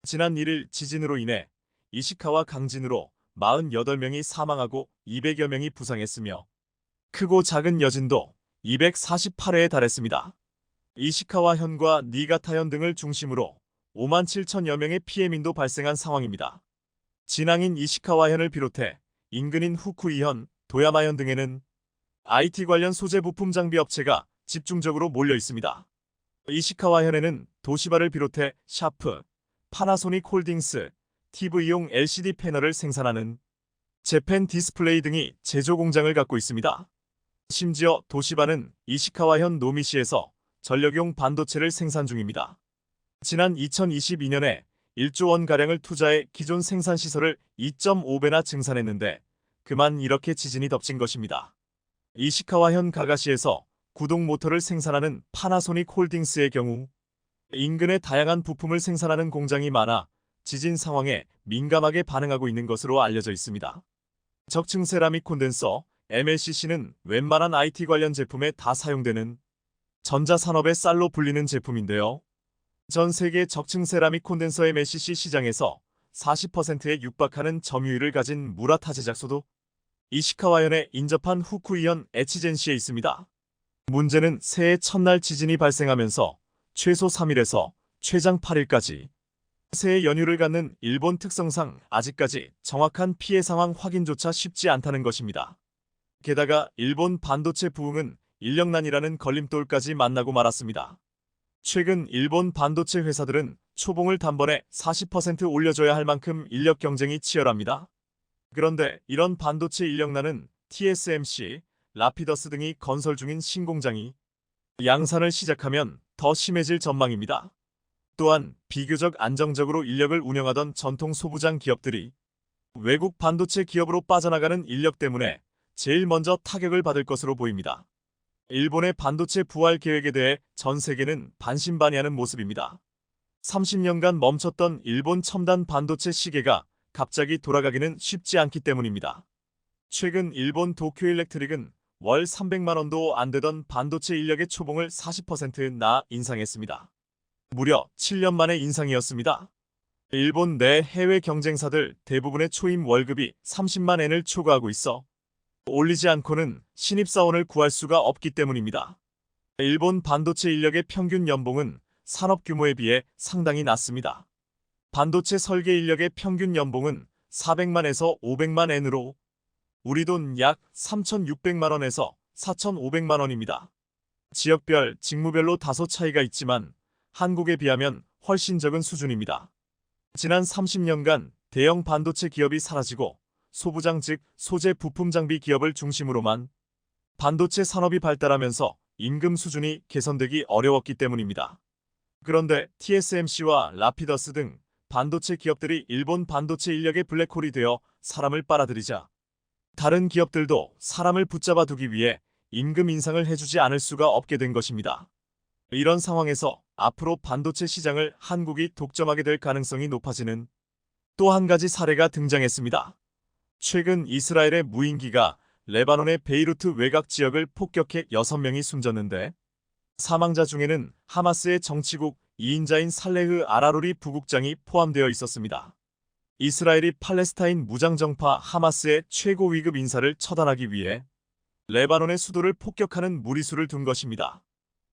지난 1일 지진으로 인해 이시카와 강진으로 48명이 사망하고 200여 명이 부상했으며 크고 작은 여진도 248회에 달했습니다. 이시카와현과 니가타현 등을 중심으로 5만 7천여 명의 피해민도 발생한 상황입니다. 진앙인 이시카와현을 비롯해 인근인 후쿠이현, 도야마현 등에는 IT 관련 소재 부품 장비 업체가 집중적으로 몰려 있습니다. 이시카와현에는 도시바를 비롯해 샤프, 파나소닉 홀딩스, TV용 LCD 패널을 생산하는 재팬 디스플레이 등이 제조 공장을 갖고 있습니다. 심지어 도시바는 이시카와현 노미시에서 전력용 반도체를 생산 중입니다. 지난 2022년에 1조 원가량을 투자해 기존 생산시설을 2.5배나 증산했는데 그만 이렇게 지진이 덮친 것입니다. 이시카와현 가가시에서 구동 모터를 생산하는 파나소닉 홀딩스의 경우 인근에 다양한 부품을 생산하는 공장이 많아 지진 상황에 민감하게 반응하고 있는 것으로 알려져 있습니다. 적층 세라믹 콘덴서 MLCC는 웬만한 IT 관련 제품에 다 사용되는 전자산업의 쌀로 불리는 제품인데요. 전 세계 적층 세라믹 콘덴서 MLCC 시장에서 40%에 육박하는 점유율을 가진 무라타 제작소도 이시카와현에 인접한 후쿠이현 에치젠시에 있습니다. 문제는 새해 첫날 지진이 발생하면서 최소 3일에서 최장 8일까지 새해 연휴를 갖는 일본 특성상 아직까지 정확한 피해 상황 확인조차 쉽지 않다는 것입니다. 게다가 일본 반도체 부흥은 인력난이라는 걸림돌까지 만나고 말았습니다. 최근 일본 반도체 회사들은 초봉을 단번에 40% 올려줘야 할 만큼 인력 경쟁이 치열합니다. 그런데 이런 반도체 인력난은 TSMC, 라피더스 등이 건설 중인 신공장이 양산을 시작하면 더 심해질 전망입니다. 또한 비교적 안정적으로 인력을 운영하던 전통 소부장 기업들이 외국 반도체 기업으로 빠져나가는 인력 때문에 제일 먼저 타격을 받을 것으로 보입니다. 일본의 반도체 부활 계획에 대해 전 세계는 반신반의하는 모습입니다. 30년간 멈췄던 일본 첨단 반도체 시계가 갑자기 돌아가기는 쉽지 않기 때문입니다. 최근 일본 도쿄일렉트릭은 월 300만 원도 안 되던 반도체 인력의 초봉을 40%나 인상했습니다. 무려 7년 만의 인상이었습니다. 일본 내 해외 경쟁사들 대부분의 초임 월급이 30만 엔을 초과하고 있어 올리지 않고는 신입사원을 구할 수가 없기 때문입니다. 일본 반도체 인력의 평균 연봉은 산업 규모에 비해 상당히 낮습니다. 반도체 설계 인력의 평균 연봉은 400만에서 500만 엔으로 우리 돈 약 3,600만 원에서 4,500만 원입니다. 지역별, 직무별로 다소 차이가 있지만 한국에 비하면 훨씬 적은 수준입니다. 지난 30년간 대형 반도체 기업이 사라지고 소부장 즉 소재 부품 장비 기업을 중심으로만 반도체 산업이 발달하면서 임금 수준이 개선되기 어려웠기 때문입니다. 그런데 TSMC와 라피더스 등 반도체 기업들이 일본 반도체 인력의 블랙홀이 되어 사람을 빨아들이자 다른 기업들도 사람을 붙잡아 두기 위해 임금 인상을 해주지 않을 수가 없게 된 것입니다. 이런 상황에서 앞으로 반도체 시장을 한국이 독점하게 될 가능성이 높아지는 또 한 가지 사례가 등장했습니다. 최근 이스라엘의 무인기가 레바논의 베이루트 외곽 지역을 폭격해 6명이 숨졌는데 사망자 중에는 하마스의 정치국 2인자인 살레흐 아라루리 부국장이 포함되어 있었습니다. 이스라엘이 팔레스타인 무장정파 하마스의 최고 위급 인사를 처단하기 위해 레바논의 수도를 폭격하는 무리수를 둔 것입니다.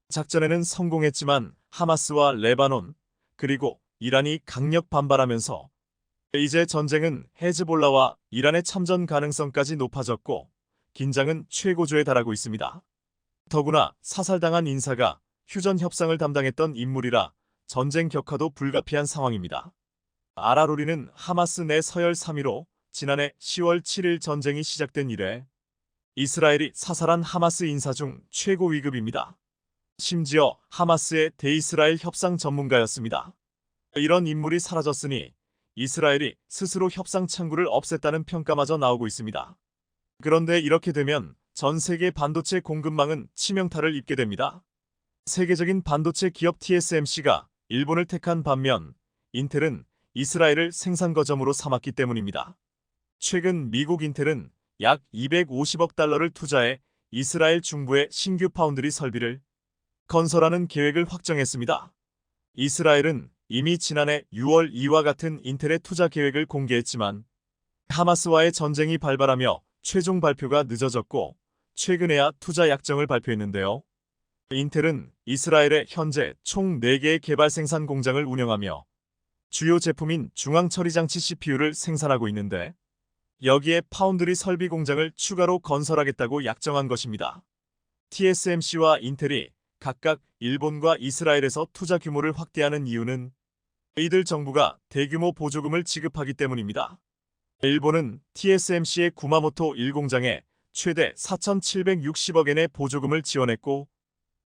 작전에는 성공했지만 하마스와 레바논 그리고 이란이 강력 반발하면서 이제 전쟁은 헤즈볼라와 이란의 참전 가능성까지 높아졌고 긴장은 최고조에 달하고 있습니다. 더구나 사살당한 인사가 휴전 협상을 담당했던 인물이라 전쟁 격화도 불가피한 상황입니다. 아라루리는 하마스 내 서열 3위로 지난해 10월 7일 전쟁이 시작된 이래 이스라엘이 사살한 하마스 인사 중 최고 위급입니다. 심지어 하마스의 대이스라엘 협상 전문가였습니다. 이런 인물이 사라졌으니 이스라엘이 스스로 협상 창구를 없앴다는 평가마저 나오고 있습니다. 그런데 이렇게 되면 전 세계 반도체 공급망은 치명타를 입게 됩니다. 세계적인 반도체 기업 TSMC가 일본을 택한 반면 인텔은 이스라엘을 생산 거점으로 삼았기 때문입니다. 최근 미국 인텔은 약 250억 달러를 투자해 이스라엘 중부의 신규 파운드리 설비를 건설하는 계획을 확정했습니다. 이스라엘은 이미 지난해 6월 이와 같은 인텔의 투자 계획을 공개했지만 하마스와의 전쟁이 발발하며 최종 발표가 늦어졌고 최근에야 투자 약정을 발표했는데요. 인텔은 이스라엘에 현재 총 4개의 개발 생산 공장을 운영하며 주요 제품인 중앙처리장치 CPU를 생산하고 있는데 여기에 파운드리 설비 공장을 추가로 건설하겠다고 약정한 것입니다. TSMC와 인텔이 각각 일본과 이스라엘에서 투자 규모를 확대하는 이유는 이들 정부가 대규모 보조금을 지급하기 때문입니다. 일본은 TSMC의 구마모토 1공장에 최대 4,760억 엔의 보조금을 지원했고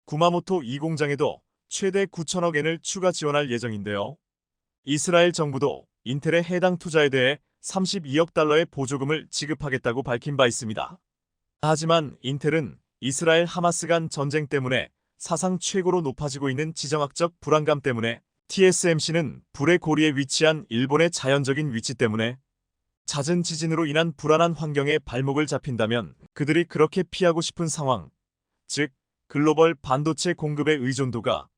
구마모토 2공장에도 최대 9천억 엔을 추가 지원할 예정인데요. 이스라엘 정부도 인텔의 해당 투자에 대해 32억 달러의 보조금을 지급하겠다고 밝힌 바 있습니다. 하지만 인텔은 이스라엘 하마스 간 전쟁 때문에 사상 최고로 높아지고 있는 지정학적 불안감 때문에 TSMC는 불의 고리에 위치한 일본의 자연적인 위치 때문에 잦은 지진으로 인한 불안한 환경에 발목을 잡힌다면 그들이 그렇게 피하고 싶은 상황, 즉 글로벌 반도체 공급의 의존도가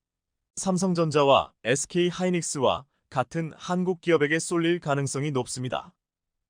삼성전자와 SK 하이닉스와 같은 한국 기업에게 쏠릴 가능성이 높습니다.